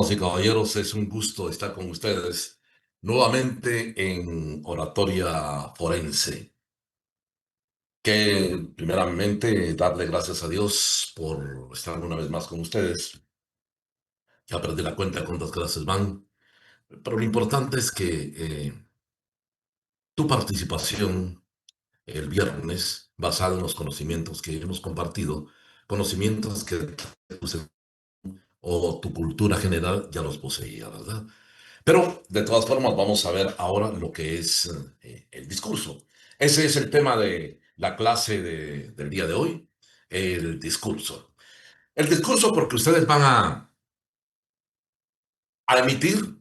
Damas y caballeros, es un gusto estar con ustedes nuevamente en Oratoria Forense. Que primeramente darle gracias a Dios por estar una vez más con ustedes. Ya perdí la cuenta de cuántas clases van, pero lo importante es que tu participación el viernes, basada en los conocimientos que hemos compartido, conocimientos que o tu cultura general ya los poseía, ¿verdad? Pero de todas formas vamos a ver ahora lo que es el discurso. Ese es el tema de la clase del día de hoy, el discurso. El discurso porque ustedes van a emitir,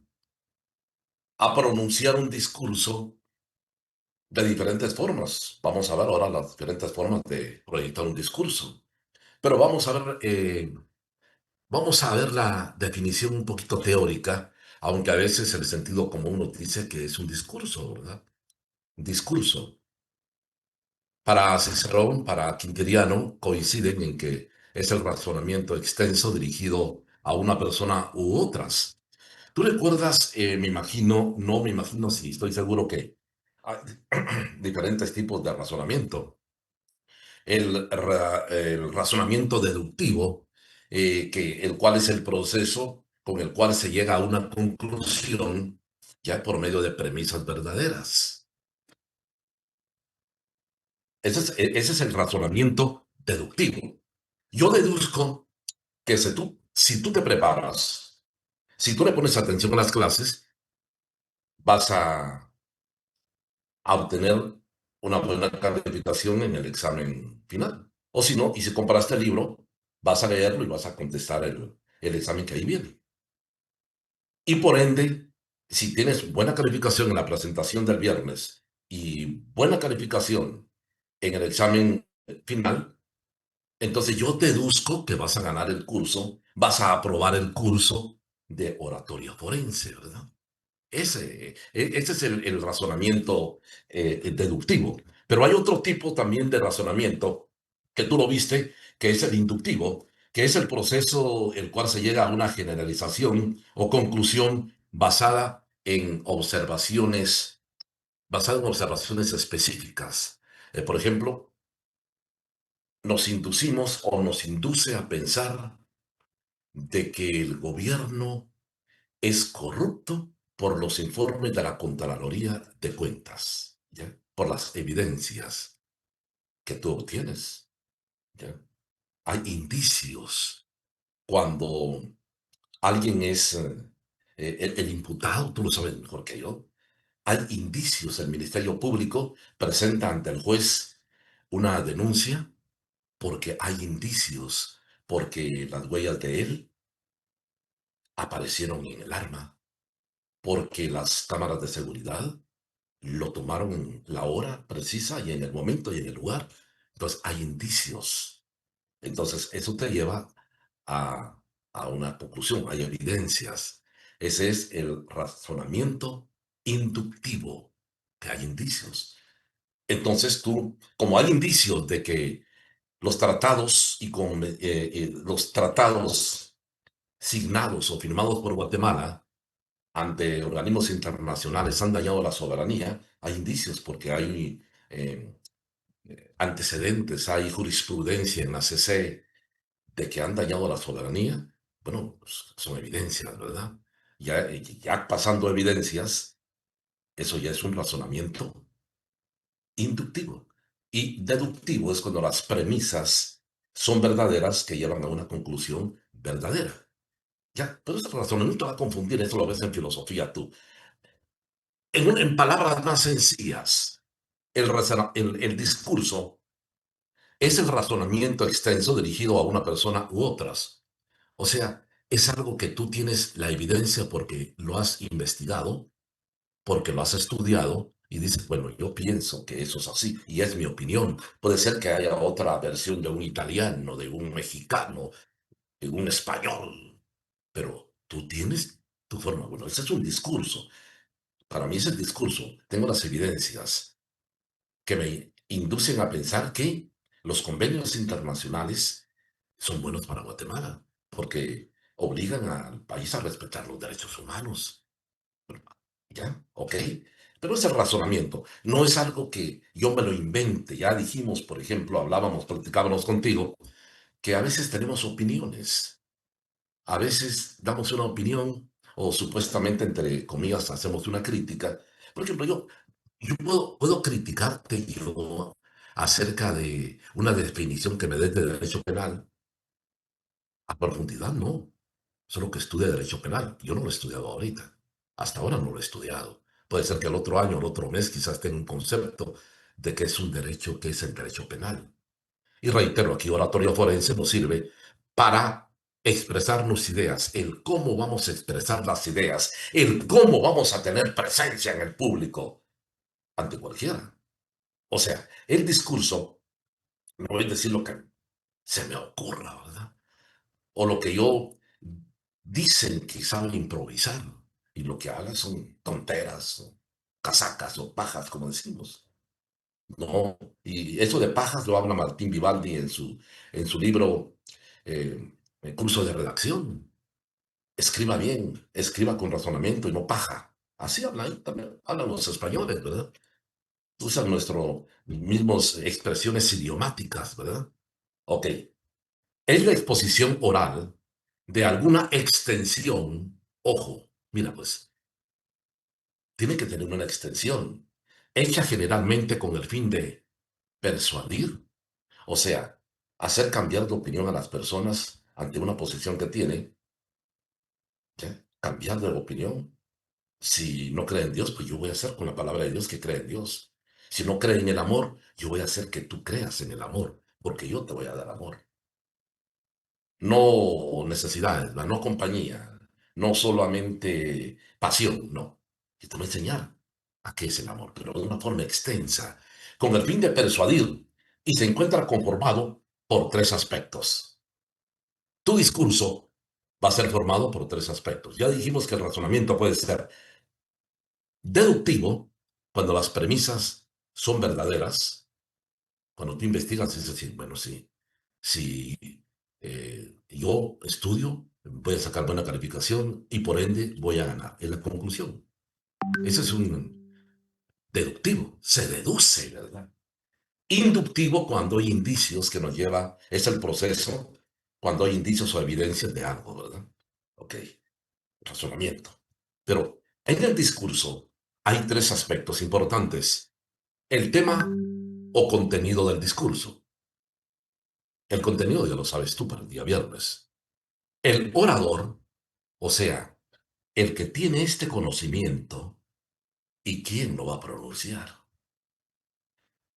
a pronunciar un discurso de diferentes formas. Vamos a ver ahora las diferentes formas de proyectar un discurso. Pero vamos a ver la definición un poquito teórica, aunque a veces el sentido común nos dice que es un discurso, ¿verdad? Discurso. Para Cicerón, para Quintiliano, coinciden en que es el razonamiento extenso dirigido a una persona u otras. ¿Tú recuerdas, me imagino, no me imagino, sí, estoy seguro que hay diferentes tipos de razonamiento? El razonamiento deductivo, el cual es el proceso con el cual se llega a una conclusión ya por medio de premisas verdaderas. Ese es el razonamiento deductivo. Yo deduzco que si tú te preparas, si tú le pones atención a las clases, vas a obtener una buena calificación en el examen final. O si no, y si compraste el libro, vas a leerlo y vas a contestar el examen que ahí viene. Y por ende, si tienes buena calificación en la presentación del viernes y buena calificación en el examen final, entonces yo deduzco que vas a ganar el curso, vas a aprobar el curso de oratoria forense, ¿verdad? Ese es el razonamiento deductivo. Pero hay otro tipo también de razonamiento que tú lo viste, que es el inductivo, que es el proceso el cual se llega a una generalización o conclusión basada en observaciones específicas. Por ejemplo, nos inducimos o nos induce a pensar de que el gobierno es corrupto por los informes de la Contraloría de Cuentas, ¿ya? Por las evidencias que tú obtienes, ¿ya? Hay indicios cuando alguien es el imputado, tú lo sabes mejor que yo, hay indicios, el Ministerio Público presenta ante el juez una denuncia porque hay indicios, porque las huellas de él aparecieron en el arma, porque las cámaras de seguridad lo tomaron en la hora precisa y en el momento y en el lugar. Entonces hay indicios. Entonces eso te lleva a, a una conclusión, hay evidencias. Ese es el razonamiento inductivo, que hay indicios. Entonces tú, como hay indicios de que los tratados los tratados signados o firmados por Guatemala ante organismos internacionales han dañado la soberanía, hay indicios porque hay antecedentes, hay jurisprudencia en la CC de que han dañado la soberanía. Bueno, pues, son evidencias, ¿verdad? Ya pasando evidencias, eso ya es un razonamiento inductivo. Y deductivo es cuando las premisas son verdaderas que llevan a una conclusión verdadera. Ya, pero ese razonamiento va a confundir, eso lo ves en filosofía tú. En palabras más sencillas, el discurso es el razonamiento extenso dirigido a una persona u otras. O sea, es algo que tú tienes la evidencia porque lo has investigado, porque lo has estudiado y dices, bueno, yo pienso que eso es así y es mi opinión. Puede ser que haya otra versión de un italiano, de un mexicano, de un español, pero tú tienes tu forma. Bueno, ese es un discurso. Para mí es el discurso. Tengo las evidencias que me inducen a pensar que los convenios internacionales son buenos para Guatemala, porque obligan al país a respetar los derechos humanos. ¿Ya? ¿Ok? Pero es el razonamiento. No es algo que yo me lo invente. Ya dijimos, por ejemplo, hablábamos, platicábamos contigo, que a veces tenemos opiniones. A veces damos una opinión o supuestamente, entre comillas, hacemos una crítica. Por ejemplo, yo puedo criticarte yo acerca de una definición que me des de derecho penal. A profundidad, no. Solo que estudie derecho penal. Yo no lo he estudiado ahorita. Hasta ahora no lo he estudiado. Puede ser que el otro año, el otro mes, quizás tenga un concepto de qué es un derecho, qué es el derecho penal. Y reitero, aquí oratorio forense nos sirve para expresarnos ideas, el cómo vamos a expresar las ideas, el cómo vamos a tener presencia en el público ante cualquiera. O sea, el discurso, no voy a decir lo que se me ocurra, ¿verdad? O lo que yo dicen que saben improvisar y lo que hablan son tonteras, o casacas o pajas, como decimos. No, y eso de pajas lo habla Martín Vivaldi en su libro El curso de redacción. Escriba bien, escriba con razonamiento y no paja. Así hablan también, hablan los españoles, ¿verdad? Usan nuestras mismas expresiones idiomáticas, ¿verdad? Ok, es la exposición oral de alguna extensión. Ojo, mira pues, tiene que tener una extensión, hecha generalmente con el fin de persuadir, o sea, hacer cambiar de opinión a las personas ante una posición que tiene, ¿ya? Cambiar de opinión. Si no cree en Dios, pues yo voy a hacer con la palabra de Dios que cree en Dios. Si no cree en el amor, yo voy a hacer que tú creas en el amor, porque yo te voy a dar amor. No necesidades, ¿va? No compañía, no solamente pasión, no. Y te voy a enseñar a qué es el amor, pero de una forma extensa, con el fin de persuadir, y se encuentra conformado por tres aspectos. Tu discurso va a ser formado por tres aspectos. Ya dijimos que el razonamiento puede ser deductivo, cuando las premisas son verdaderas. Cuando tú investigas, es decir, bueno, sí, si yo estudio, voy a sacar buena calificación y por ende voy a ganar. Es la conclusión. Ese es un deductivo, se deduce, ¿verdad? Inductivo cuando hay indicios que nos lleva, es el proceso cuando hay indicios o evidencias de algo, ¿verdad? Ok, razonamiento. Pero en el discurso hay tres aspectos importantes. El tema o contenido del discurso. El contenido ya lo sabes tú para el día viernes. El orador, o sea, el que tiene este conocimiento y quién lo va a pronunciar.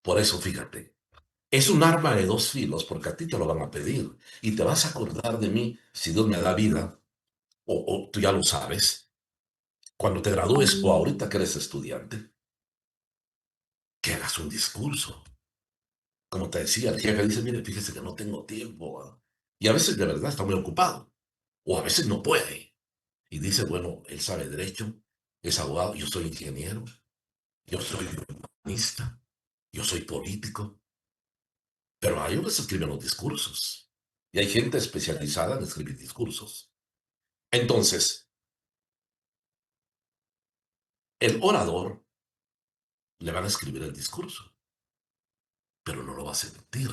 Por eso, fíjate, es un arma de dos filos porque a ti te lo van a pedir y te vas a acordar de mí si Dios me da vida o tú ya lo sabes, cuando te gradúes o ahorita que eres estudiante, que hagas un discurso. Como te decía, el jefe dice, mire, fíjese que no tengo tiempo. Y a veces de verdad está muy ocupado o a veces no puede. Y dice, bueno, él sabe derecho, es abogado, yo soy ingeniero, yo soy humanista, yo soy político, pero hay unos que escriben los discursos y hay gente especializada en escribir discursos. Entonces, el orador le van a escribir el discurso, pero no lo va a sentir.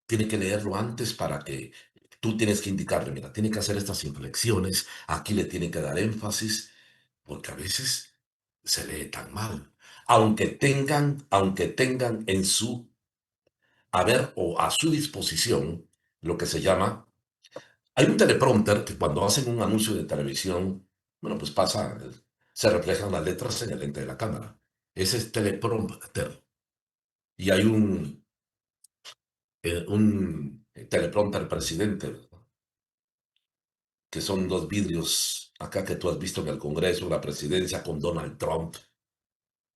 Tiene que leerlo antes para que tú tienes que indicarle, mira, tiene que hacer estas inflexiones, aquí le tiene que dar énfasis, porque a veces se lee tan mal. Aunque tengan en su haber o a su disposición lo que se llama, hay un teleprompter que cuando hacen un anuncio de televisión, bueno, pues pasa, se reflejan las letras en el lente de la cámara. Ese es teleprompter. Y hay un teleprompter presidente, que son dos vidrios acá que tú has visto en el Congreso, la presidencia con Donald Trump.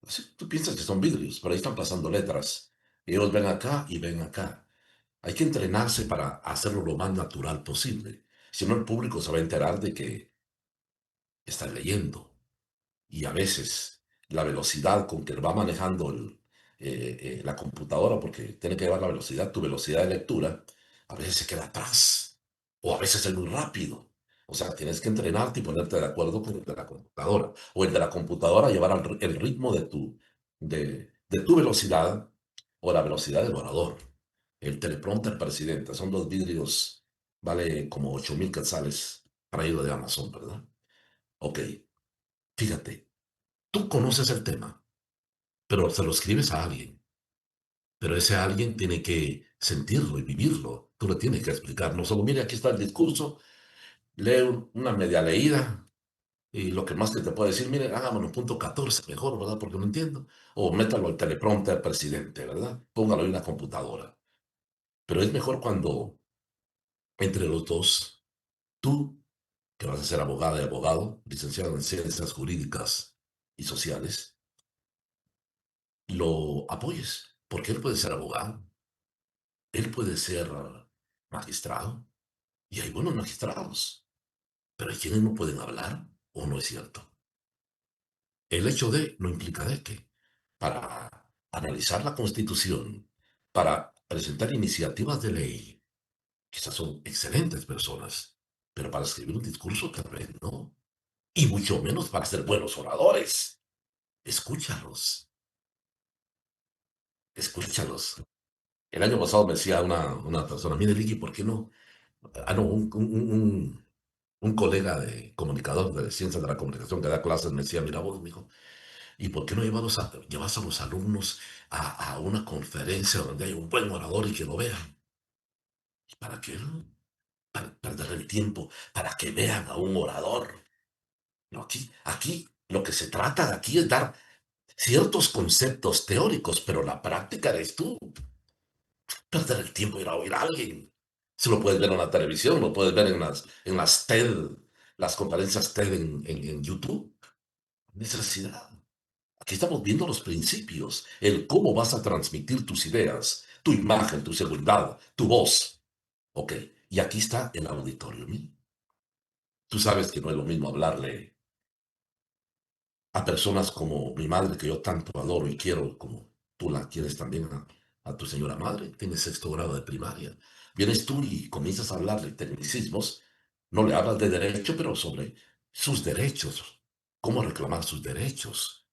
Así, tú piensas que son vidrios, pero ahí están pasando letras. Ellos ven acá y ven acá. Hay que entrenarse para hacerlo lo más natural posible. Si no, el público se va a enterar de que estás leyendo. Y a veces la velocidad con que va manejando la computadora, porque tiene que llevar la velocidad, tu velocidad de lectura, a veces se queda atrás o a veces es muy rápido. O sea, tienes que entrenarte y ponerte de acuerdo con el de la computadora. O el de la computadora llevar el ritmo de tu velocidad o la velocidad del orador. El teleprompter presidente, son dos vidrios, vale como 8,000 quetzales traído de Amazon, ¿verdad? Ok, fíjate, tú conoces el tema, pero se lo escribes a alguien. Pero ese alguien tiene que sentirlo y vivirlo. Tú le tienes que explicar, no solo, mire, aquí está el discurso, lee una media leída y lo que más que te puede decir, mire, hágamelo en punto 14 mejor, ¿verdad? Porque no entiendo. O métalo al teleprompter presidente, ¿verdad? Póngalo en una computadora. Pero es mejor cuando entre los dos, tú, que vas a ser abogada y abogado, licenciado en ciencias jurídicas y sociales, lo apoyes. Porque él puede ser abogado, él puede ser magistrado, y hay buenos magistrados, pero hay quienes no pueden hablar, o no es cierto. El hecho de no implica de que para analizar la Constitución, para presentar iniciativas de ley, quizás son excelentes personas, pero para escribir un discurso tal vez no, y mucho menos para ser buenos oradores. Escúchalos, escúchalos. El año pasado me decía una persona, mire, Licky, ¿por qué no? Ah, no, un colega de comunicador de ciencias de la comunicación que da clases me decía, mira vos, mijo, ¿y por qué no llevas a los alumnos a una conferencia donde hay un buen orador y que lo vean? ¿Y para qué? Para perder el tiempo, para que vean a un orador. No, aquí lo que se trata de aquí es dar ciertos conceptos teóricos, pero la práctica eres tú. Perder el tiempo ir a oír a alguien. Se lo puedes ver en la televisión, lo puedes ver en las TED, las conferencias TED en YouTube. Necesidad. Aquí estamos viendo los principios, el cómo vas a transmitir tus ideas, tu imagen, tu seguridad, tu voz. Ok, y aquí está el auditorio. ¿Sí? Tú sabes que no es lo mismo hablarle a personas como mi madre, que yo tanto adoro y quiero, como tú la quieres también a tu señora madre, tiene 6.º grado de primaria. Vienes tú y comienzas a hablarle tecnicismos, no le hablas de derecho, pero sobre sus derechos, cómo reclamar sus derechos,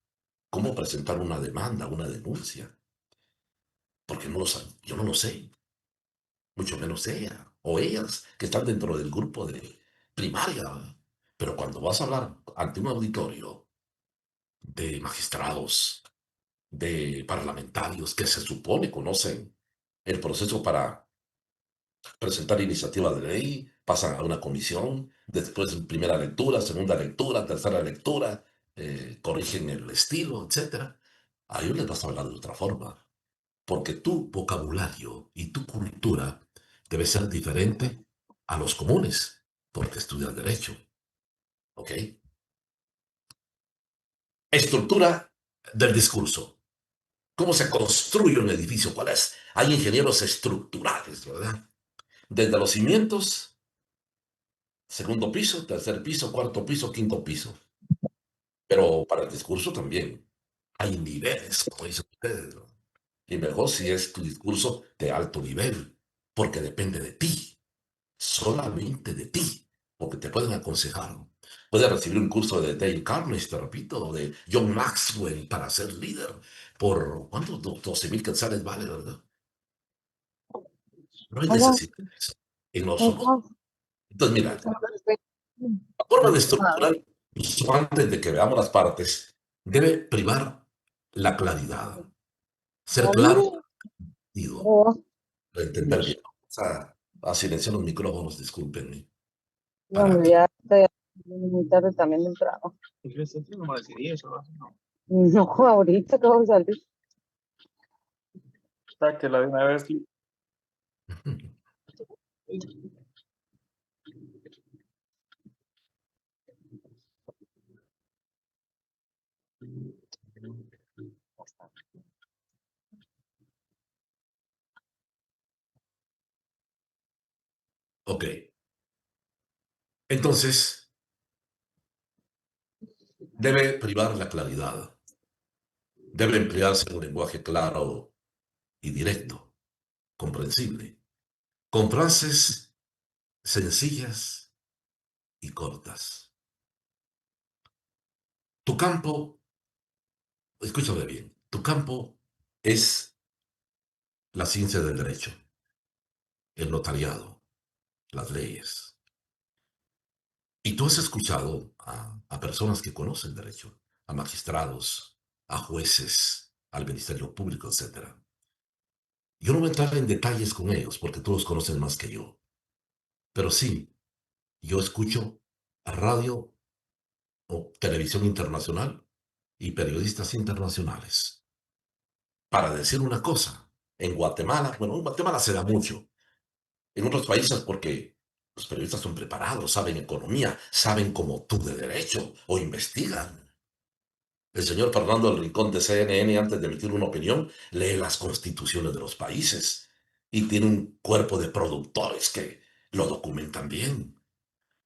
cómo presentar una demanda, una denuncia, porque no lo sabe, yo no lo sé, mucho menos ella o ellas que están dentro del grupo de primaria. Pero cuando vas a hablar ante un auditorio de magistrados, de parlamentarios que se supone conocen el proceso para presentar iniciativas de ley, pasan a una comisión, después primera lectura, segunda lectura, tercera lectura, corrigen el estilo, etcétera. A ellos les vas a hablar de otra forma, porque tu vocabulario y tu cultura debe ser diferente a los comunes, porque estudias derecho, ¿ok? Estructura del discurso. ¿Cómo se construye un edificio? ¿Cuál es? Hay ingenieros estructurales, ¿verdad? Desde los cimientos, segundo piso, tercer piso, cuarto piso, quinto piso. Pero para el discurso también hay niveles, como dicen ustedes, ¿no? Y mejor si es tu discurso de alto nivel, porque depende de ti, solamente de ti, porque te pueden aconsejar. Puedes recibir un curso de Dale Carnegie, te repito, o de John Maxwell para ser líder, por ¿cuántos? 12,000 quetzales vale, ¿verdad? No hay Hola, necesidad de eso, en lo absoluto. hola. Entonces, mira, la forma de estructurar, incluso antes de que veamos las partes, debe privar la claridad, ser claro, Mami, digo, oh, de entender bien. O sea, a silenciar los micrófonos, discúlpenme, no, para hombre, que ya estoy muy tarde también del trabajo. No, ahorita acabo de salir. Ok, entonces debe privar la claridad, debe emplearse un lenguaje claro y directo, comprensible, con frases sencillas y cortas. Tu campo, escúchame bien, tu campo es la ciencia del derecho, el notariado, las leyes. Y tú has escuchado a personas que conocen derecho, a magistrados, a jueces, al Ministerio Público, etcétera. Yo no voy a entrar en detalles con ellos porque tú los conoces más que yo. Pero sí, yo escucho a radio o televisión internacional y periodistas internacionales para decir una cosa. En Guatemala, bueno, en Guatemala se da mucho. En otros países porque los periodistas son preparados, saben economía, saben como tú de derecho o investigan. El señor Fernando del Rincón de CNN, antes de emitir una opinión, lee las constituciones de los países y tiene un cuerpo de productores que lo documentan bien.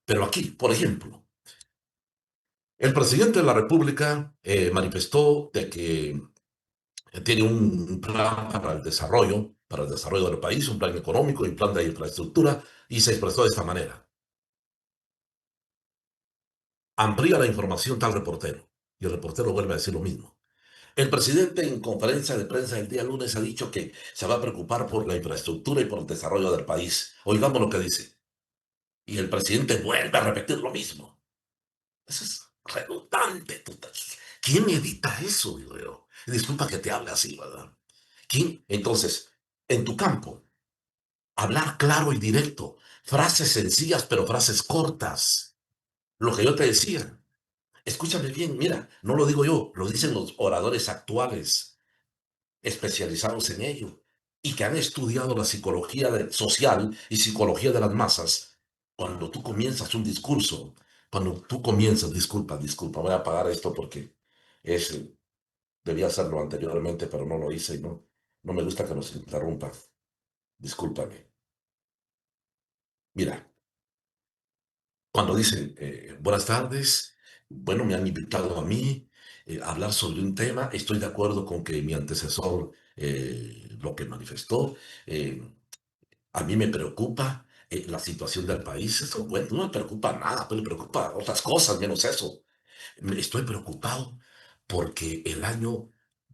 Pero aquí, por ejemplo, el presidente de la República manifestó de que tiene un plan para el desarrollo del país, un plan económico y un plan de infraestructura, y se expresó de esta manera. Amplía la información tal reportero. Y el reportero vuelve a decir lo mismo. El presidente en conferencia de prensa el día lunes ha dicho que se va a preocupar por la infraestructura y por el desarrollo del país. Oigamos lo que dice. Y el presidente vuelve a repetir lo mismo. Eso es redundante. ¿Quién edita eso, digo yo? Disculpa que te hable así, ¿verdad? ¿Quién? Entonces, en tu campo, hablar claro y directo. Frases sencillas, pero frases cortas. Lo que yo te decía. Escúchame bien, mira, no lo digo yo, lo dicen los oradores actuales, especializados en ello, y que han estudiado la social y psicología de las masas. Cuando tú comienzas un discurso, cuando tú comienzas, disculpa, voy a apagar esto porque es, debía hacerlo anteriormente, pero no lo hice y no me gusta que nos interrumpan. Discúlpame. Mira, cuando dicen buenas tardes, bueno, me han invitado a mí a hablar sobre un tema, estoy de acuerdo con que mi antecesor lo que manifestó, eh, a mí me preocupa la situación del país, eso, bueno, no me preocupa nada, pero me preocupa otras cosas, menos eso. Estoy preocupado porque el año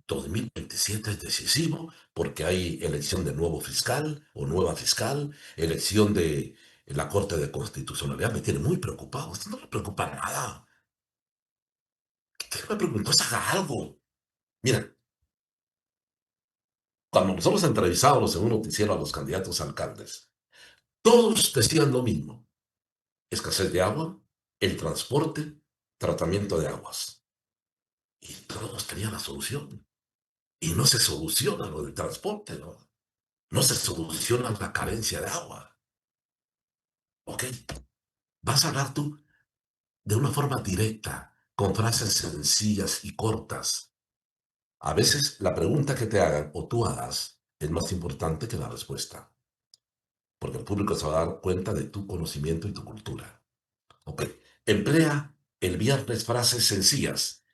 2027 es decisivo, porque hay elección de nuevo fiscal o nueva fiscal, elección de la Corte de Constitucionalidad. Me tiene muy preocupado. Esto no me preocupa nada. ¿Qué me preocupa? Entonces haga algo. Mira, cuando nosotros entrevistábamos en un noticiero a los candidatos a alcaldes, todos decían lo mismo. Escasez de agua, el transporte, tratamiento de aguas. Y todos tenían la solución. Y no se soluciona lo del transporte, ¿no? No se soluciona la carencia de agua. ¿Ok? Vas a hablar tú de una forma directa, con frases sencillas y cortas. A veces la pregunta que te hagan o tú hagas es más importante que la respuesta, porque el público se va a dar cuenta de tu conocimiento y tu cultura. ¿Ok? Emplea el viernes frases sencillas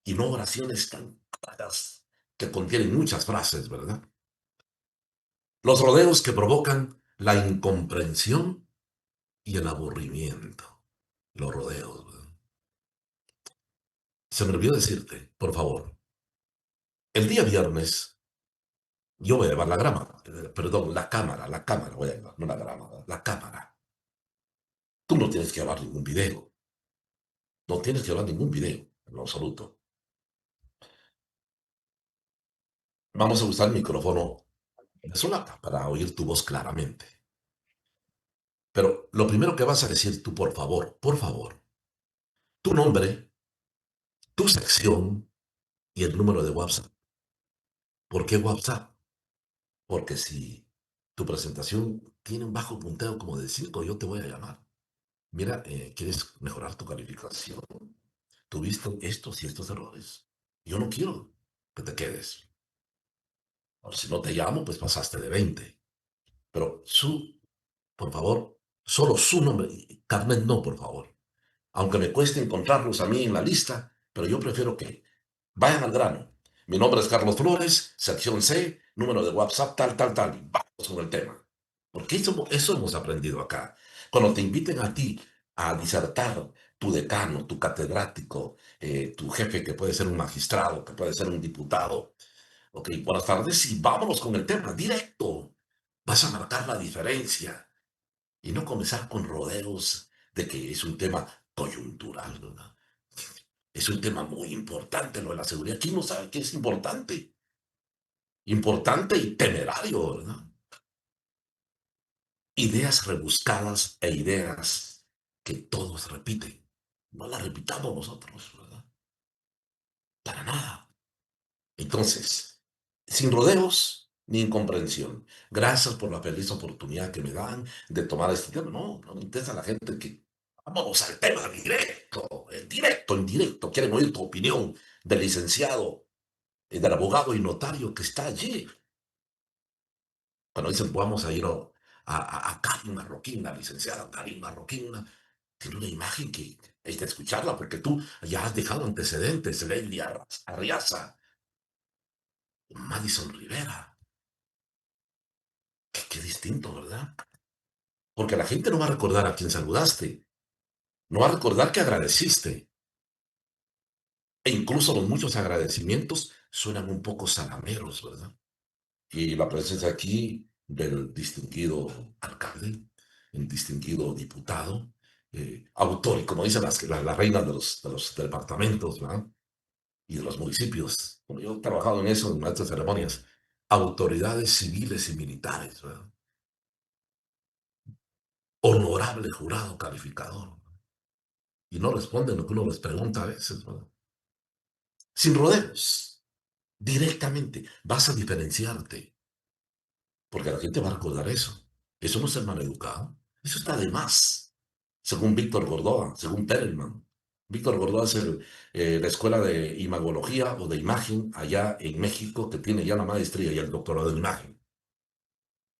y no oraciones tan largas que contienen muchas frases, ¿verdad? Los rodeos que provocan la incomprensión y el aburrimiento. Los rodeos. ¿Verdad? Se me olvidó decirte, por favor, el día viernes yo voy a llevar la grama, perdón, la cámara voy a llevar, no la grama, la cámara. Tú no tienes que llevar ningún video, no tienes que llevar ningún video, en lo absoluto. Vamos a usar el micrófono de Solapa para oír tu voz claramente. Pero lo primero que vas a decir tú, por favor, tu nombre, tu sección y el número de WhatsApp. ¿Por qué WhatsApp? Porque si tu presentación tiene un bajo punteo como de 5, yo te voy a llamar. Mira, ¿quieres mejorar tu calificación? Tuviste estos y estos errores. Yo no quiero que te quedes. O si no te llamo, pues pasaste de 20. Pero por favor, solo su nombre. Carnet no, por favor. Aunque me cueste encontrarlos a mí en la lista, pero yo prefiero que vayan al grano. Mi nombre es Carlos Flores, sección C, número de WhatsApp, tal. Vamos con el tema. Porque eso hemos aprendido acá. Cuando te inviten a ti a disertar, tu decano, tu catedrático, tu jefe, que puede ser un magistrado, que puede ser un diputado, ok, buenas tardes y vámonos con el tema, directo. Vas a marcar la diferencia y no comenzar con rodeos de que es un tema coyuntural, ¿verdad? Es un tema muy importante lo de la seguridad. ¿Quién no sabe que es importante? Importante y temerario, ¿verdad? Ideas rebuscadas e ideas que todos repiten. No las repitamos nosotros, ¿verdad? Para nada. Entonces, sin rodeos ni incomprensión. Gracias por la feliz oportunidad que me dan de tomar este tema. No, no me interesa a la gente que... Vamos al tema directo, en directo, en directo. Quieren oír tu opinión del licenciado, del abogado y notario que está allí. Cuando dicen, vamos a ir a Karin Marroquín, la licenciada Karin Marroquín, tiene una imagen que es de escucharla, porque tú ya has dejado antecedentes, Lady Arriaza, Madison Rivera. Qué distinto, ¿verdad? Porque la gente no va a recordar a quien saludaste, no va a recordar que agradeciste. E incluso los muchos agradecimientos suenan un poco salameros, ¿verdad? Y la presencia aquí del distinguido alcalde, el distinguido diputado, autor, y como dicen las reinas de los departamentos, ¿verdad? Y de los municipios. Como yo he trabajado en eso, en maestras ceremonias, autoridades civiles y militares, ¿verdad? Honorable jurado calificador. Y no responden lo que uno les pregunta a veces, ¿verdad? Sin rodeos, directamente, vas a diferenciarte, porque la gente va a recordar eso. Eso no es ser maleducado, eso está de más, según Víctor Gordoa, según Perelman. Víctor Gordoa es la escuela de imagología o de imagen allá en México, que tiene ya la maestría y el doctorado en imagen.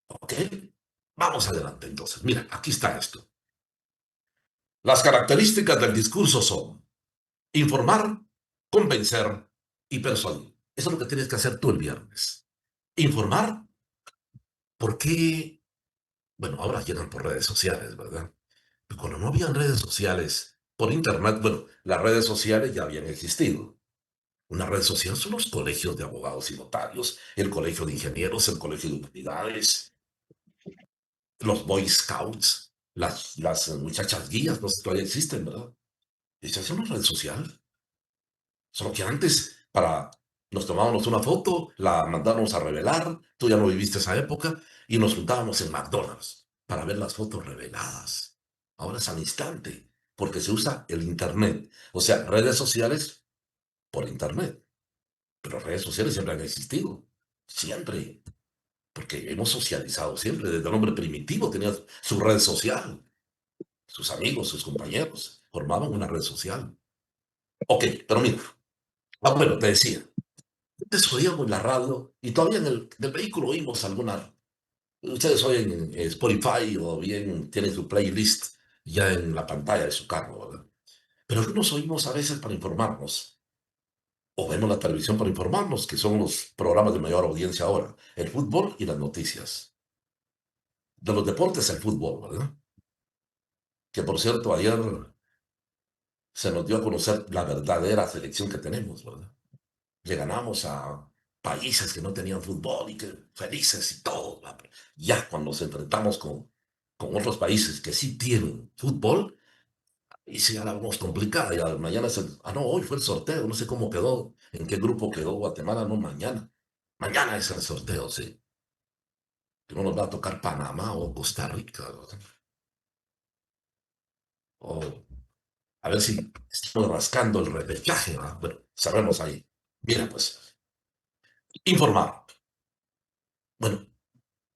¿Ok? Vamos adelante entonces. Mira, aquí está esto. Las características del discurso son informar, convencer y persuadir. Eso es lo que tienes que hacer tú el viernes. Informar, ¿por qué? Bueno, ahora llegan por redes sociales, ¿verdad? Pero cuando no habían redes sociales, por internet, bueno, las redes sociales ya habían existido. Una red social son los colegios de abogados y notarios, el colegio de ingenieros, el colegio de humanidades, los Boy Scouts, las muchachas guías, no sé, todavía existen, ¿verdad? Esas son una red social. Solo que antes, nos tomábamos una foto, la mandábamos a revelar, tú ya no viviste esa época, y nos juntábamos en McDonald's para ver las fotos reveladas. Ahora es al instante, porque se usa el Internet. O sea, redes sociales por Internet. Pero redes sociales siempre han existido. Siempre. Porque hemos socializado siempre. Desde el hombre primitivo tenía su red social. Sus amigos, sus compañeros, formaban una red social. Ok, pero mira. Bueno, te decía. Antes oíamos la radio y todavía en el vehículo oímos alguna. Ustedes oyen en Spotify o bien tienen su playlist ya en la pantalla de su carro, ¿verdad? Pero algunos oímos a veces para informarnos o vemos la televisión para informarnos, que son los programas de mayor audiencia ahora, el fútbol y las noticias. De los deportes, el fútbol, ¿verdad? Que por cierto, ayer se nos dio a conocer la verdadera selección que tenemos, ¿verdad? Le ganamos a países que no tenían fútbol y que felices y todo. Ya cuando nos enfrentamos con otros países que sí tienen fútbol, y sí, ahora vamos complicada. Ya mañana es no, hoy fue el sorteo, no sé cómo quedó, en qué grupo quedó Guatemala, no, mañana. Mañana es el sorteo, sí. Que no nos va a tocar Panamá o Costa Rica, ¿verdad? O a ver si estamos rascando el repechaje, ¿verdad? Bueno, sabemos ahí. Mira, pues, informar. Bueno,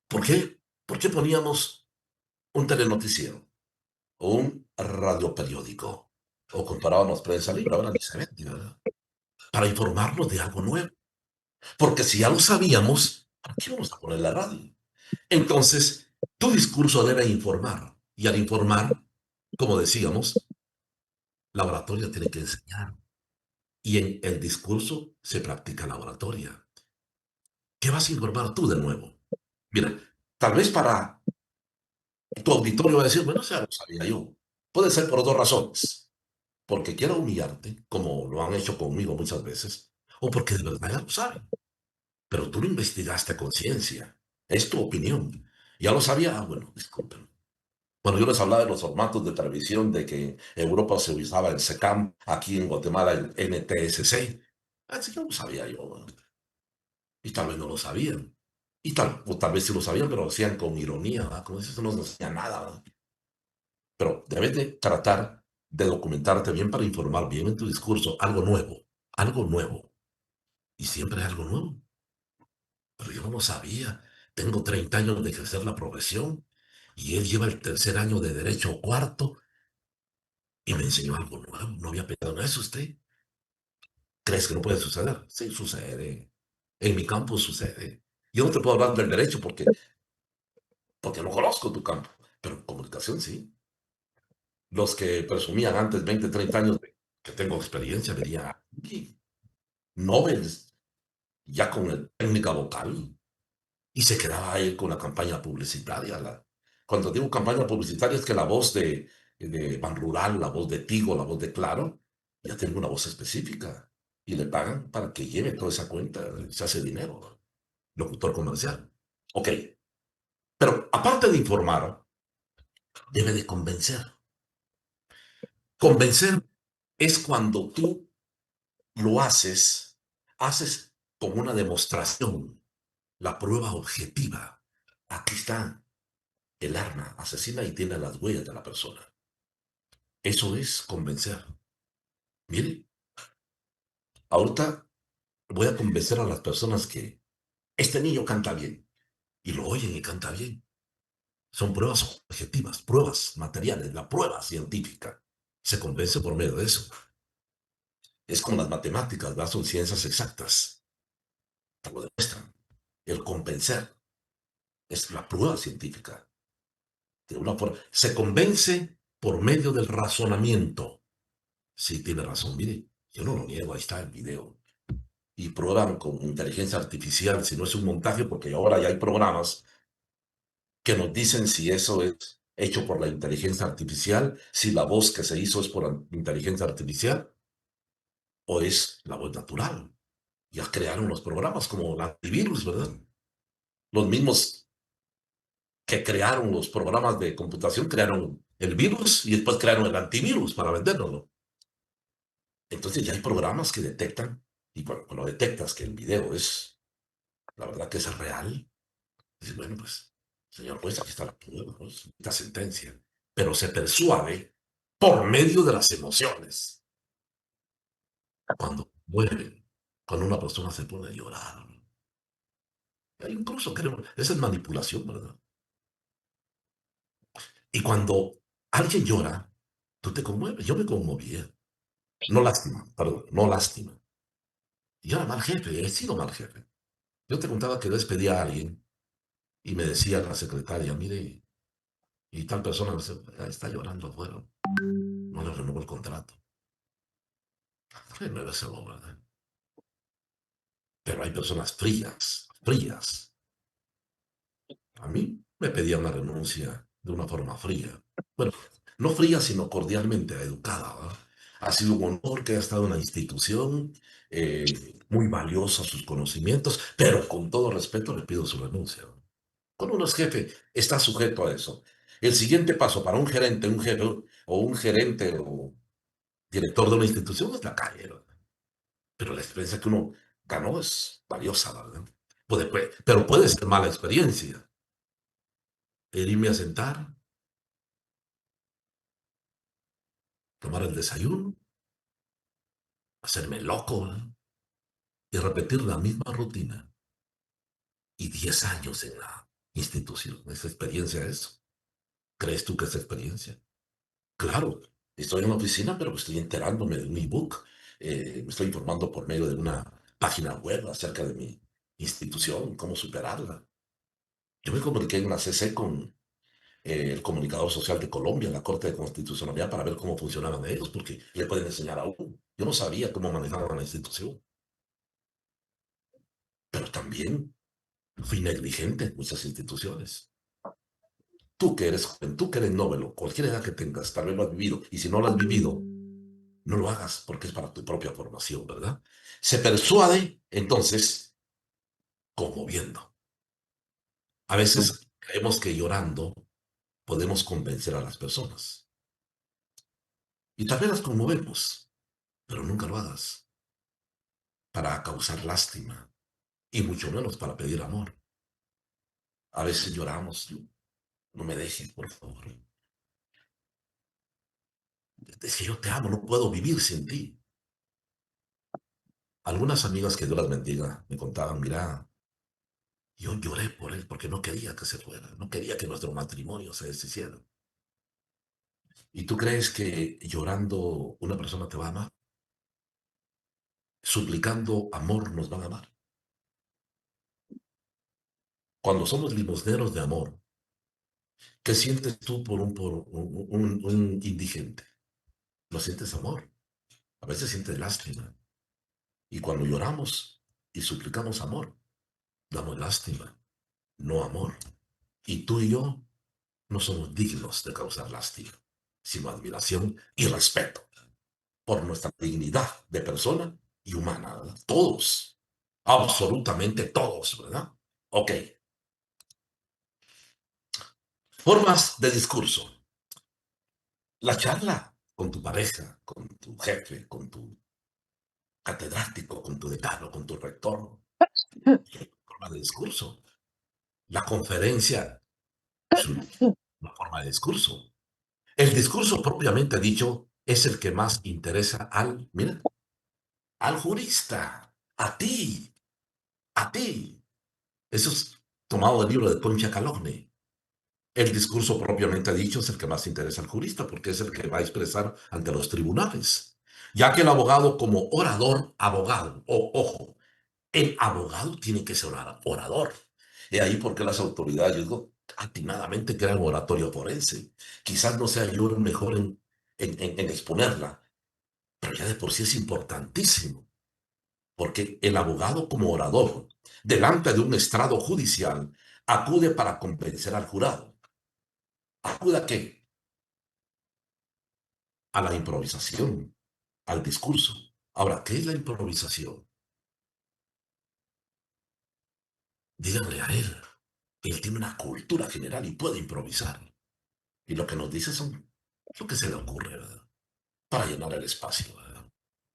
¿por qué poníamos un telenoticiero o un radioperiódico? O comparábamos prensa libre, ahora ni se vende, ¿verdad? Para informarnos de algo nuevo. Porque si ya lo sabíamos, ¿para qué vamos a poner la radio? Entonces, tu discurso debe informar. Y al informar, como decíamos, la oratoria tiene que enseñar. Y en el discurso se practica la oratoria. ¿Qué vas a informar tú de nuevo? Mira, tal vez para Tu auditorio va a decir, bueno, eso ya lo sabía yo. Puede ser por dos razones. Porque quiera humillarte, como lo han hecho conmigo muchas veces, o porque de verdad ya lo saben. Pero tú lo investigaste a conciencia. Es tu opinión. Ya lo sabía. Ah, bueno, disculpen. Bueno, yo les hablaba de los formatos de televisión, de que en Europa se usaba el SECAM, aquí en Guatemala el NTSC. Así que lo sabía yo. Bueno, y tal vez no lo sabían. O tal vez sí lo sabían, pero lo hacían con ironía, ¿verdad? Como si eso no nos decía nada, ¿verdad? Pero debes de tratar de documentarte bien para informar bien en tu discurso algo nuevo, algo nuevo. Y siempre hay algo nuevo. Pero yo no lo sabía. Tengo 30 años de ejercer la profesión y él lleva el tercer año de derecho o cuarto y me enseñó algo nuevo. No había pensado en eso usted. ¿Crees que no puede suceder? Sí, sucede. En mi campo sucede. Yo no te puedo hablar del derecho porque no conozco tu campo, pero comunicación sí. Los que presumían antes 20, 30 años que tengo experiencia venían aquí, Nobel, ya con técnica vocal, y se quedaba ahí con la campaña publicitaria. Cuando digo campaña publicitaria es que la voz de Ban Rural, la voz de Tigo, la voz de Claro, ya tiene una voz específica y le pagan para que lleve toda esa cuenta, se hace dinero, ¿no? Locutor comercial. Ok, pero aparte de informar, debe de convencer. Convencer es cuando tú lo haces como una demostración, la prueba objetiva. Aquí está el arma asesina y tiene las huellas de la persona. Eso es convencer. Mire, ahorita voy a convencer a las personas que este niño canta bien y lo oyen y canta bien. Son pruebas objetivas, pruebas materiales, la prueba científica. Se convence por medio de eso. Es como las matemáticas, ¿verdad? Son ciencias exactas. Te lo demuestran. El convencer es la prueba científica. De una forma, se convence por medio del razonamiento. Sí, tiene razón, mire, yo no lo niego, ahí está el video. Y prueban con inteligencia artificial, si no es un montaje, porque ahora ya hay programas que nos dicen si eso es hecho por la inteligencia artificial, si la voz que se hizo es por la inteligencia artificial o es la voz natural. Ya crearon los programas como el antivirus, ¿verdad? Los mismos que crearon los programas de computación crearon el virus y después crearon el antivirus para venderlo. Entonces ya hay programas que detectan, y cuando detectas que el video es, la verdad que es real, dices, bueno, pues, señor juez, aquí está la prueba, ¿no? Esta sentencia. Pero se persuade por medio de las emociones. Cuando mueren, cuando una persona se pone a llorar. Incluso creo, esa es manipulación, ¿verdad? Y cuando alguien llora, tú te conmueves. Yo me conmovía. No lástima, perdón, no lástima. Yo era mal jefe, he sido mal jefe. Yo te contaba que despedía a alguien y me decía la secretaria, mire, y tal persona me dice, "Ah, está llorando afuera, no le renuevo el contrato". Renuéveselo, ¿verdad? Pero hay personas frías, frías. A mí me pedía una renuncia de una forma fría. Bueno, no fría, sino cordialmente educada, ¿verdad? Ha sido un honor que haya estado en la institución, muy valiosa sus conocimientos, pero con todo respeto le pido su renuncia. Cuando uno es jefe, está sujeto a eso. El siguiente paso para un gerente, un jefe o un gerente o director de una institución es la calle, ¿verdad? Pero la experiencia que uno ganó es valiosa, ¿verdad? Pero puede ser mala experiencia. El irme a sentar, tomar el desayuno, hacerme loco, ¿verdad? Y repetir la misma rutina. Y 10 años en la institución. Esa experiencia es. ¿Crees tú que es experiencia? Claro, estoy en la oficina, pero estoy enterándome de un ebook. Me estoy informando por medio de una página web acerca de mi institución, cómo superarla. Yo me comuniqué en la CC con el comunicador social de Colombia, en la Corte de Constitucionalidad, para ver cómo funcionaban ellos, porque le pueden enseñar a uno. Yo no sabía cómo manejaban la institución, pero también fui negligente en muchas instituciones. Tú que eres joven, tú que eres novelo, cualquier edad que tengas, tal vez lo has vivido, y si no lo has vivido, no lo hagas porque es para tu propia formación, ¿verdad? Se persuade, entonces, conmoviendo. A veces creemos que llorando podemos convencer a las personas. Y tal vez las conmovemos, pero nunca lo hagas para causar lástima y mucho menos para pedir amor. A veces lloramos, no me dejes, por favor. Es que yo te amo, no puedo vivir sin ti. Algunas amigas que Dios las bendiga me contaban, mira, yo lloré por él porque no quería que se fuera, no quería que nuestro matrimonio se deshiciera. ¿Y tú crees que llorando una persona te va a amar? Suplicando amor nos van a amar. Cuando somos limosneros de amor, ¿qué sientes tú por un indigente? No sientes amor, a veces sientes lástima. Y cuando lloramos y suplicamos amor, damos lástima, no amor. Y tú y yo no somos dignos de causar lástima, sino admiración y respeto por nuestra dignidad de persona y humana, ¿verdad? Todos, absolutamente todos, ¿verdad? Ok, formas de discurso. La charla con tu pareja, con tu jefe, con tu catedrático, con tu decano, con tu rector, forma de discurso. La conferencia es una forma de discurso. El discurso propiamente dicho es el que más interesa mira, al jurista, a ti. Eso es tomado del libro de Concha Calogne. El discurso propiamente dicho es el que más interesa al jurista porque es el que va a expresar ante los tribunales. Ya que el abogado como orador, abogado, ojo, el abogado tiene que ser orador. Y ahí porque las autoridades, yo digo, atinadamente crean oratorio forense. Quizás no sea yo el mejor en exponerla, pero ya de por sí es importantísimo, porque el abogado como orador, delante de un estrado judicial, acude para convencer al jurado. ¿Acude a qué? A la improvisación, al discurso. Ahora, ¿qué es la improvisación? Díganle a él. Él tiene una cultura general y puede improvisar. Y lo que nos dice son lo que se le ocurre, ¿verdad? Para llenar el espacio, ¿verdad?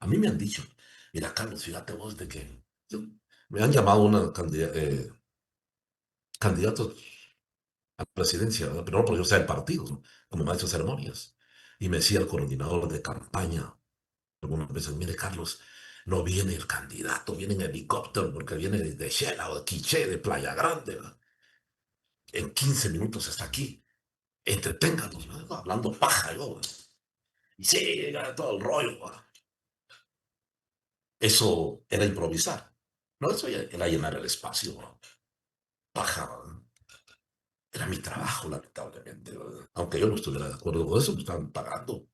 A mí me han dicho, mira, Carlos, fíjate vos de que me han llamado candidatos a la presidencia, ¿verdad? Pero no porque yo sea el partido, ¿no? Como maestro de ceremonias. Y me decía el coordinador de campaña algunas veces, mire, Carlos, no viene el candidato, viene en helicóptero porque viene de Shela o de Quiché, de Playa Grande, ¿verdad? En 15 minutos está aquí. Entreténganos, ¿no? Hablando paja, yo. Y sí, todo el rollo. ¿no? Eso era improvisar. No, eso era llenar el espacio. ¿no? Paja. ¿no? Era mi trabajo, lamentablemente. ¿verdad? Aunque yo no estuviera de acuerdo con eso, me estaban pagando.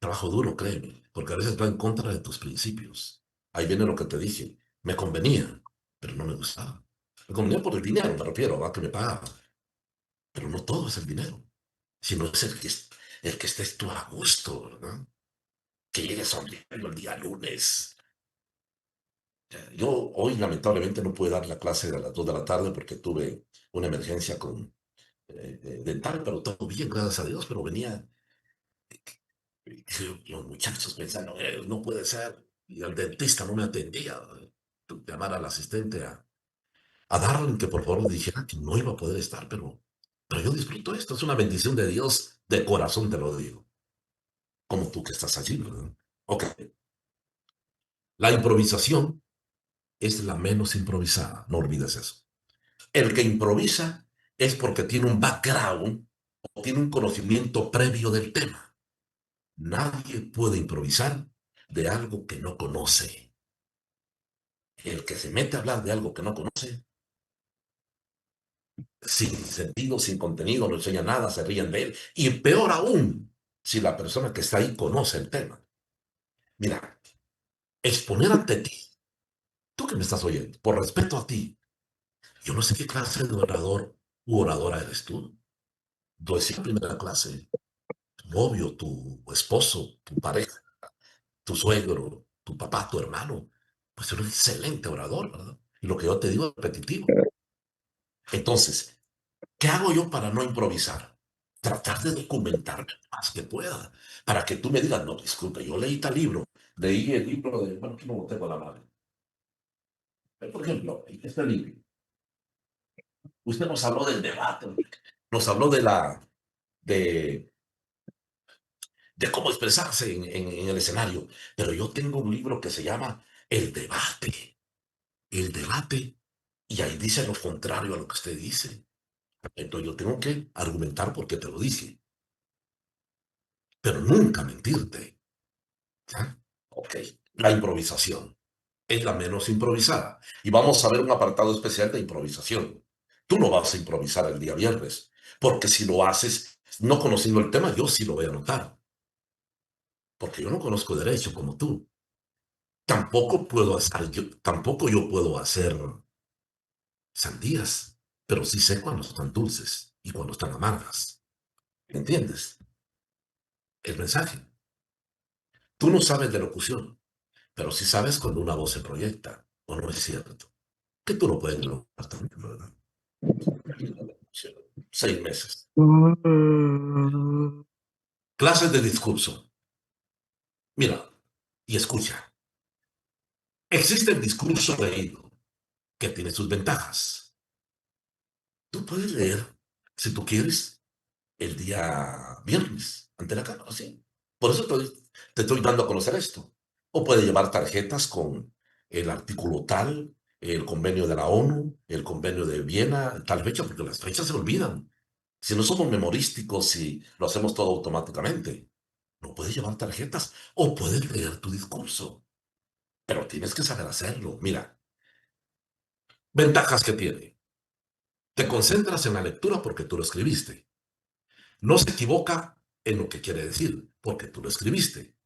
Trabajo duro, créeme, porque a veces va en contra de tus principios. Ahí viene lo que te dije. Me convenía, pero no me gustaba. Me convenía por el dinero, me refiero, a que me pagaba. Pero no todo es el dinero, sino es el que estés tú a gusto, ¿verdad? Que llegues sonriendo el día lunes. Yo hoy lamentablemente no pude dar la clase a las 2 de la tarde porque tuve una emergencia con dental, pero todo bien, gracias a Dios, pero venía los muchachos pensando, no puede ser, y el dentista no me atendía. Llamar al asistente a Darwin que por favor le dijera que no iba a poder estar, pero yo disfruto esto, es una bendición de Dios, de corazón te lo digo, como tú que estás allí, ¿verdad? Ok, la improvisación es la menos improvisada, no olvides eso. El que improvisa es porque tiene un background o tiene un conocimiento previo del tema. Nadie puede improvisar de algo que no conoce. El que se mete a hablar de algo que no conoce, sin sentido, sin contenido, no enseña nada, se ríen de él. Y peor aún, si la persona que está ahí conoce el tema. Mira, exponer ante ti, tú que me estás oyendo, por respeto a ti, yo no sé qué clase de orador u oradora eres tú. Lo decía en primera clase, tu novio, tu esposo, tu pareja, tu suegro, tu papá, tu hermano, pues eres un excelente orador, ¿verdad? Y lo que yo te digo es repetitivo. Entonces, ¿qué hago yo para no improvisar? Tratar de documentarme lo más que pueda, para que tú me digas, no, disculpe, yo leí tal libro, leí el libro de, bueno, aquí no lo tengo a la mano. Por ejemplo, este libro, usted nos habló del debate, nos habló de, de cómo expresarse en el escenario, pero yo tengo un libro que se llama el debate, y ahí dice lo contrario a lo que usted dice. Entonces yo tengo que argumentar por qué te lo dije, pero nunca mentirte. ¿Ya? Ok, la improvisación es la menos improvisada. Y vamos a ver un apartado especial de improvisación. Tú no vas a improvisar el día viernes, porque si lo haces no conociendo el tema, yo sí lo voy a notar, porque yo no conozco derecho como tú. Tampoco yo puedo hacer sandías, pero sí sé cuando están dulces y cuando están amargas. ¿Entiendes? El mensaje. Tú no sabes de locución, pero sí sabes cuando una voz se proyecta, o no es cierto. Que tú no puedes lograr también, ¿verdad? 6 meses. Clases de discurso. Mira, y escucha. Existe el discurso leído, que tiene sus ventajas. Tú puedes leer, si tú quieres, el día viernes ante la cámara, sí. Por eso te estoy dando a conocer esto. O puede llevar tarjetas con el artículo tal, el convenio de la ONU, el convenio de Viena, tal fecha, porque las fechas se olvidan. Si no somos memorísticos y lo hacemos todo automáticamente, no puedes llevar tarjetas o puedes leer tu discurso, pero tienes que saber hacerlo. Mira, ventajas que tiene. Te concentras en la lectura porque tú lo escribiste. No se equivoca en lo que quiere decir porque tú lo escribiste.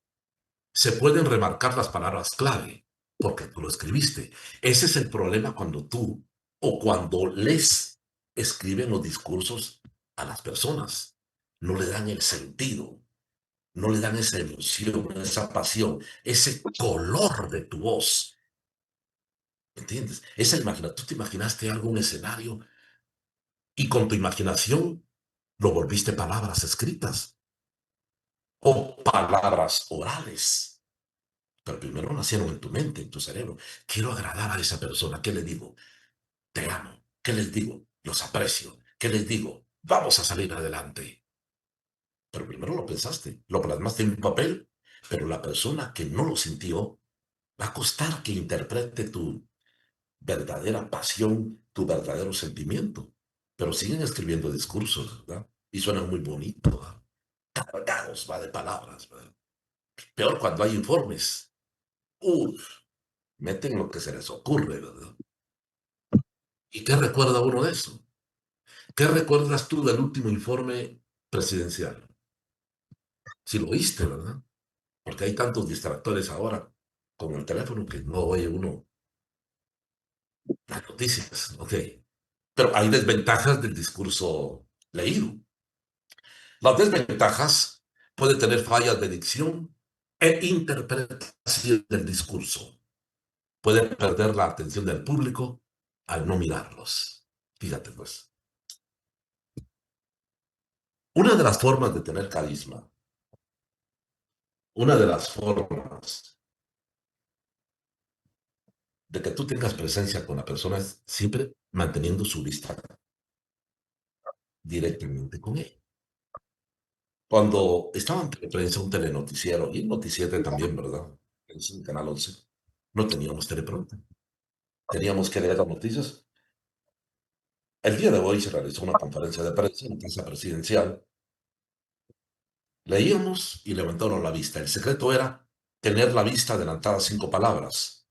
Se pueden remarcar las palabras clave porque tú lo escribiste. Ese es el problema cuando tú o cuando les escriben los discursos a las personas. No le dan el sentido, no le dan esa emoción, esa pasión, ese color de tu voz. ¿Entiendes? Tú te imaginaste algo, un escenario, y con tu imaginación lo volviste palabras escritas o palabras orales. Pero primero nacieron en tu mente, en tu cerebro. Quiero agradar a esa persona. ¿Qué le digo? Te amo. ¿Qué les digo? Los aprecio. ¿Qué les digo? Vamos a salir adelante. Pero primero lo pensaste, lo plasmaste en un papel, pero la persona que no lo sintió, va a costar que interprete tu verdadera pasión, tu verdadero sentimiento. Pero siguen escribiendo discursos, ¿verdad? Y suenan muy bonitos, ¿verdad? Cargados, va de palabras, ¿verdad? Peor cuando hay informes. Uf, meten lo que se les ocurre, ¿verdad? ¿Y qué recuerda uno de eso? ¿Qué recuerdas tú del último informe presidencial? Si lo oíste, ¿verdad? Porque hay tantos distractores ahora con el teléfono que no oye uno las noticias, ¿ok? Pero hay desventajas del discurso leído. Las desventajas pueden tener fallas de dicción e interpretación del discurso. Pueden perder la atención del público al no mirarlos. Fíjate, pues. Una de las formas de tener carisma, una de las formas de que tú tengas presencia con la persona es siempre manteniendo su vista directamente con él. Cuando estaba en prensa un telenoticiero y un noticiete también, ¿verdad? En Canal 11, no teníamos teleprompter. Teníamos que leer las noticias. El día de hoy se realizó una conferencia de prensa en la casa presidencial. Leíamos y levantaron la vista. El secreto era tener la vista adelantada 5 palabras.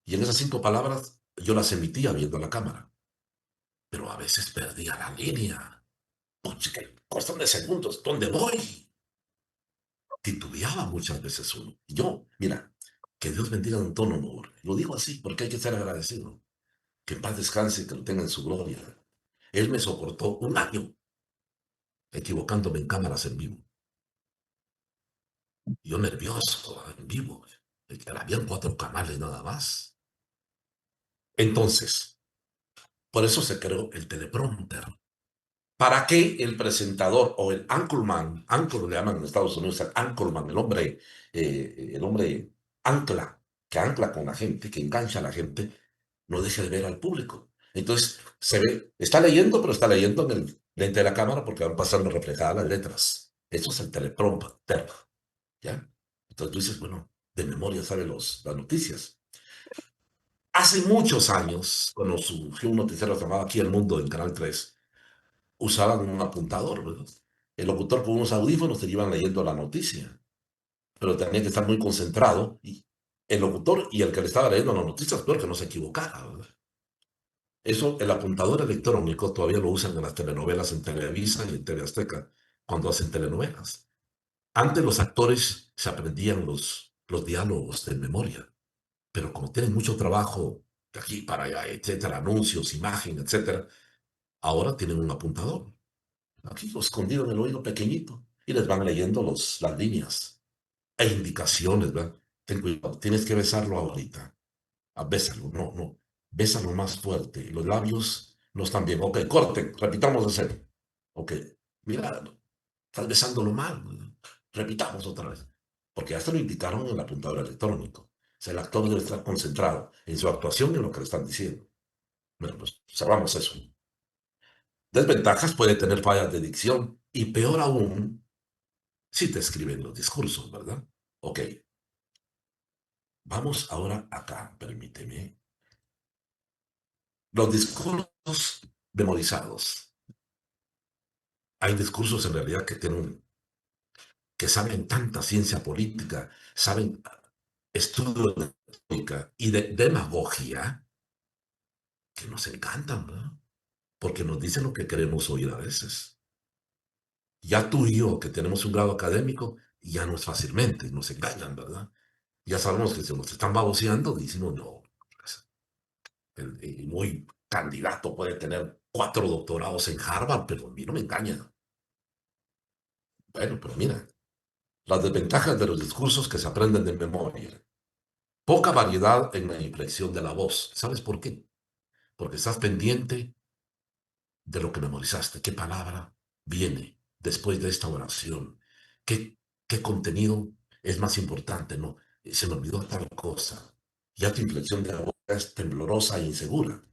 Y en esas 5 palabras yo las emitía viendo la cámara. Pero a veces perdía la línea. Pucha, que cuestión de segundos. ¿Dónde voy? Titubeaba muchas veces uno. Y yo, mira, que Dios bendiga a Don Tono Moore. Lo digo así porque hay que ser agradecido. Que en paz descanse y que lo tenga en su gloria. Él me soportó un año equivocándome en cámaras en vivo. Yo nervioso, en vivo. Habían 4 canales nada más. Entonces, por eso se creó el teleprompter. ¿Para qué el presentador o el anchorman, anchor le llaman en Estados Unidos, el anchorman, el hombre ancla, que ancla con la gente, que engancha a la gente, no deja de ver al público? Entonces, se ve, está leyendo, pero está leyendo en el lente de la cámara porque van pasando reflejadas las letras. Eso es el teleprompter, ¿ya? Entonces tú dices, bueno, de memoria sabe las noticias. Hace muchos años, cuando surgió un noticiero llamado Aquí el Mundo en Canal 3, usaban un apuntador, ¿verdad? El locutor con unos audífonos te iban leyendo la noticia, pero tenía que estar muy concentrado. Y el locutor y el que le estaba leyendo las noticias, peor que no se equivocara, ¿verdad? Eso, el apuntador electrónico todavía lo usan en las telenovelas en Televisa y en TV Azteca, cuando hacen telenovelas. Antes los actores se aprendían los diálogos de memoria, pero como tienen mucho trabajo de aquí para allá, etcétera, anuncios, imagen, etcétera, ahora tienen un apuntador. Aquí escondido en el oído pequeñito y les van leyendo las líneas e indicaciones, ¿verdad? Ten cuidado, tienes que besarlo ahorita. Bésalo, no, no. Bésalo más fuerte. Los labios no están bien. Ok, corten, repitamos de cero. Ok, mira, estás besándolo mal, ¿verdad? Repitamos otra vez. Porque ya se lo indicaron en el apuntador electrónico. O sea, el actor debe estar concentrado en su actuación y en lo que le están diciendo. Bueno, pues sabemos eso. Desventajas, puede tener fallas de dicción y peor aún, si te escriben los discursos, ¿verdad? Ok, vamos ahora acá, permíteme. Los discursos memorizados. Hay discursos en realidad que saben tanta ciencia política, saben estudio de política y de demagogia que nos encantan, ¿verdad? Porque nos dicen lo que queremos oír a veces. Ya tú y yo, que tenemos un grado académico, ya no es fácilmente, nos engañan, ¿verdad? Ya sabemos que si nos están baboseando, decimos, no, pues, el muy candidato puede tener 4 doctorados en Harvard, pero a mí no me engaña. Bueno, pero mira, las desventajas de los discursos que se aprenden de memoria. Poca variedad en la inflexión de la voz. ¿Sabes por qué? Porque estás pendiente de lo que memorizaste. ¿Qué palabra viene después de esta oración? ¿Qué contenido es más importante? No, se me olvidó tal cosa. Ya tu inflexión de la voz es temblorosa e insegura.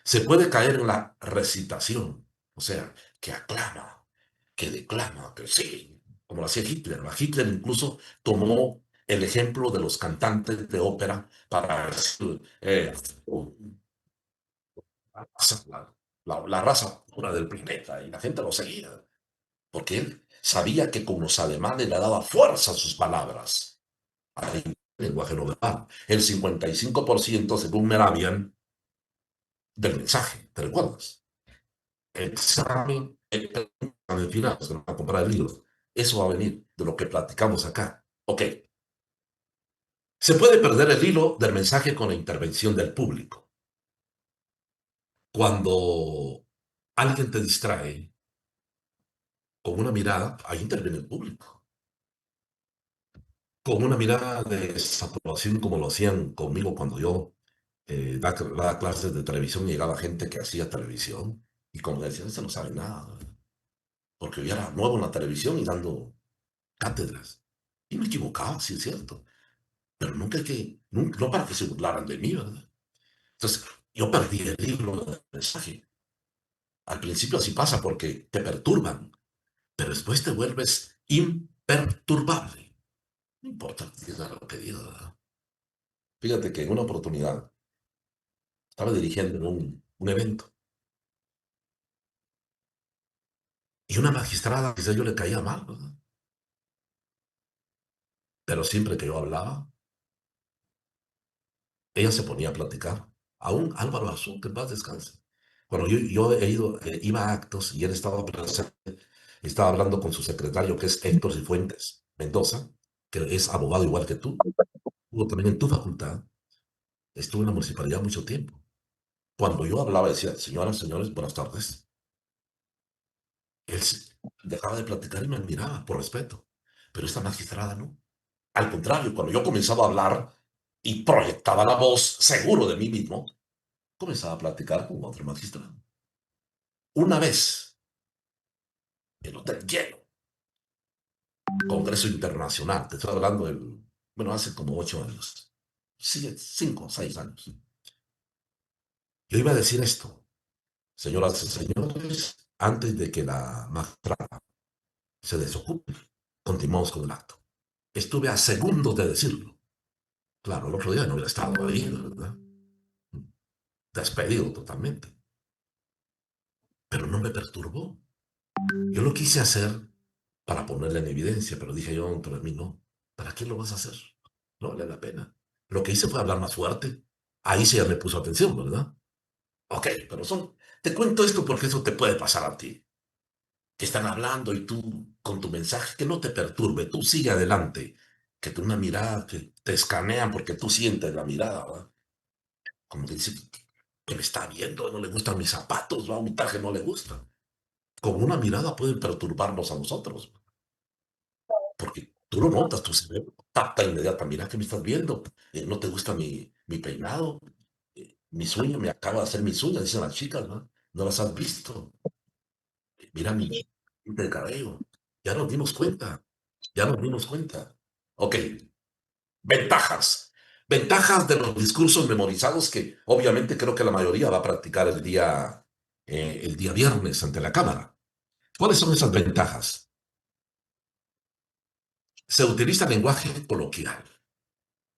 Se puede caer en la recitación, o sea, que aclama, que declama, que sí, como lo hacía Hitler. Hitler incluso tomó el ejemplo de los cantantes de ópera para decir, la raza pura del planeta, y la gente lo seguía, porque él sabía que con los alemanes le daba fuerza a sus palabras, al lenguaje no verbal. El 55%, según Meravian, del mensaje, ¿te recuerdas? Examen final, se van a comprar el libro. Eso va a venir de lo que platicamos acá. Ok, se puede perder el hilo del mensaje con la intervención del público. Cuando alguien te distrae con una mirada, ahí interviene el público. Con una mirada de desaprobación, como lo hacían conmigo cuando yo daba clases de televisión, llegaba gente que hacía televisión y como decían, este no sabe nada, porque yo era nuevo en la televisión y dando cátedras. Y me equivocaba, sí es cierto, pero no para que se burlaran de mí, ¿verdad? Entonces, yo perdí el libro del mensaje. Al principio así pasa porque te perturban, pero después te vuelves imperturbable. No importa lo que diga, ¿verdad? Fíjate que en una oportunidad estaba dirigiendo un evento y una magistrada, quizás yo le caía mal, ¿verdad? Pero siempre que yo hablaba, ella se ponía a platicar. Aún Álvaro Azul, que en paz descanse. Cuando yo iba a actos y él estaba presente, estaba hablando con su secretario, que es Héctor Cifuentes Mendoza, que es abogado igual que tú. Estuvo también en tu facultad. Estuvo en la municipalidad mucho tiempo. Cuando yo hablaba, decía, señoras, señores, buenas tardes. Él dejaba de platicar y me admiraba por respeto. Pero esta magistrada no. Al contrario, cuando yo comenzaba a hablar y proyectaba la voz seguro de mí mismo, comenzaba a platicar con otro magistrado. Una vez, el hotel lleno, Congreso Internacional, te estoy hablando del, bueno, hace como 8 años, 5 o 6 años. Yo iba a decir esto, señoras y señores, antes de que la magistrada se desocupe, continuamos con el acto. Estuve a segundos de decirlo. Claro, el otro día no hubiera estado ahí, ¿verdad? Despedido totalmente. Pero no me perturbó. Yo lo quise hacer para ponerla en evidencia, pero dije yo dentro de mí, no, ¿para qué lo vas a hacer? No vale la pena. Lo que hice fue hablar más fuerte. Ahí sí ya me puso atención, ¿verdad? Ok, pero te cuento esto porque eso te puede pasar a ti. Que están hablando y tú, con tu mensaje, que no te perturbe, tú sigue adelante. Que tú una mirada que te escanean porque tú sientes la mirada, ¿verdad? Como que dice que me está viendo, no le gustan mis zapatos, ¿va? Mi traje no le gusta. Con una mirada pueden perturbarnos a nosotros, porque tú lo notas, tu cerebro capta inmediatamente, mira que me estás viendo, no te gusta mi peinado, mis uñas, me acabo de hacer mis uñas, dicen las chicas, ¿no? No las has visto, mira mi tinte de cabello, ya nos dimos cuenta, ya nos dimos cuenta. Ok, ventajas. Ventajas de los discursos memorizados que obviamente creo que la mayoría va a practicar el día viernes ante la Cámara. ¿Cuáles son esas ventajas? Se utiliza lenguaje coloquial.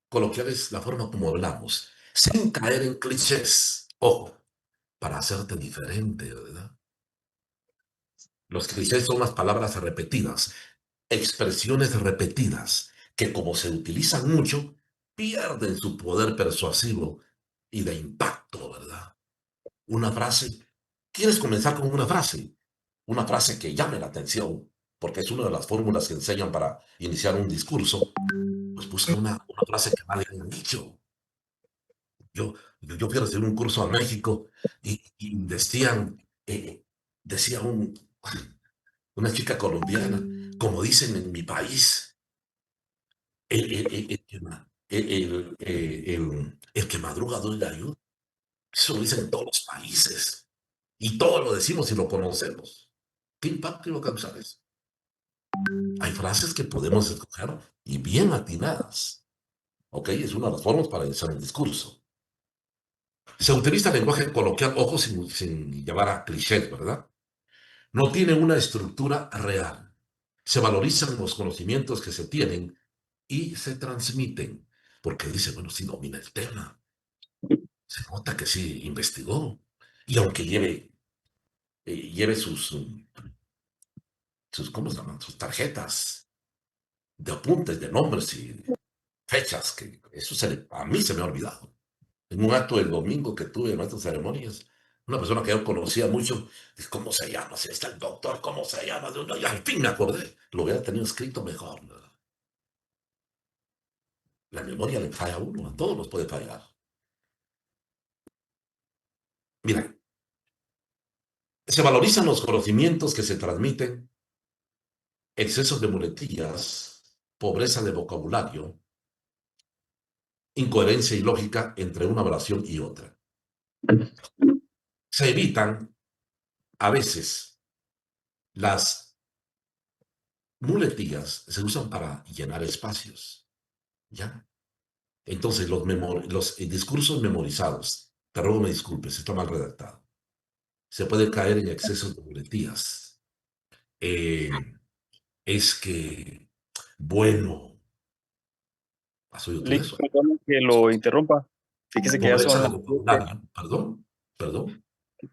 Coloquial es la forma como hablamos, sin caer en clichés. Ojo, para hacerte diferente, ¿verdad? Los clichés son las palabras repetidas, expresiones repetidas, que como se utilizan mucho, pierden su poder persuasivo y de impacto, ¿verdad? Una frase, ¿quieres comenzar con una frase? Una frase que llame la atención, porque es una de las fórmulas que enseñan para iniciar un discurso. Pues busca una frase que valga el dicho. Yo fui a recibir un curso a México y decía una chica colombiana, como dicen en mi país, el que madruga doy la ayuda. Eso lo dicen en todos los países. Y todo lo decimos y lo conocemos. ¿Qué impacto iba a causar eso? Hay frases que podemos escoger y bien atinadas. ¿Ok? Es una de las formas para iniciar un discurso. Se utiliza lenguaje coloquial, ojo, sin llevar a clichés, ¿verdad? No tiene una estructura real. Se valorizan los conocimientos que se tienen y se transmiten, porque dice, bueno, sí domina el tema, se nota que sí investigó, y aunque lleve ¿cómo se llaman? Sus tarjetas de apuntes, de nombres y fechas, que eso a mí se me ha olvidado. En un acto del domingo que tuve en nuestras ceremonias, una persona que yo conocía mucho, dice, ¿cómo se llama? Si está el doctor, ¿cómo se llama? Y al fin me acordé, lo hubiera tenido escrito mejor, ¿no? La memoria le falla a uno, a todos nos puede fallar. Mira, se valorizan los conocimientos que se transmiten, excesos de muletillas, pobreza de vocabulario, incoherencia y lógica entre una oración y otra. Se evitan a veces las muletillas, se usan para llenar espacios, ¿ya? Entonces, los discursos memorizados, te ruego me disculpes, está mal redactado. Se puede caer en excesos de muletillas. Eh, es que, bueno, ¿has oído tú Lick, eso? perdone que lo interrumpa. Fíjese que ya Pobreza son de las 7. vocabulario. Perdón, perdón.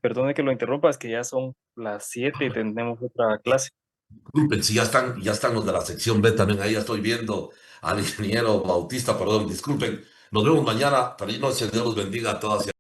Perdone que lo interrumpa, es que ya son las 7 y tenemos otra clase. Disculpen, si ya están los de la sección B también, ahí ya estoy viendo al ingeniero Bautista, perdón, disculpen. Nos vemos mañana. Feliz noche, Dios los bendiga a todas y a